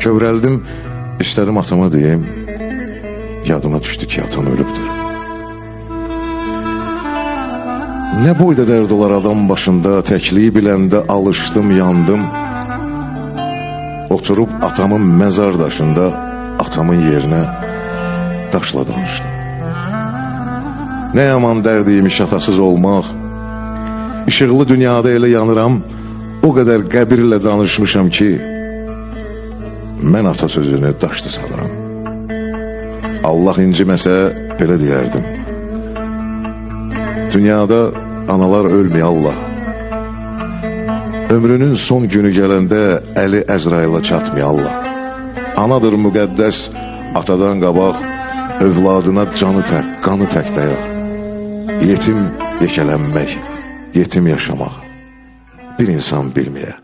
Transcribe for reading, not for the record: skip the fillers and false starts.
Kövrəldim, istədim atama deyim, yadıma düşdü ki, atan ölübdür. Nə boyda dərd olar adam başında, təkliyi biləndə alışdım, yandım. Oturub atamın məzar daşında, atamın yerinə daşla danışdım. Nə yaman dərdiymiş atasız olmaq, işıqlı dünyada elə yanıram, o qədər qəbirlə danışmışam ki, mən ata sözünü daşdı sanıram. Allah inciməsə belə deyərdim. Dünyada analar ölmüyor Allah. Ömrünün son günü gələndə əli Əzrail'a çatmıyor Allah. Anadır müqəddəs, atadan qabaq, övladına canı tək, qanı tək dayaq. Yetim yekələnmək, yetim yaşamaq bir insan bilməyə.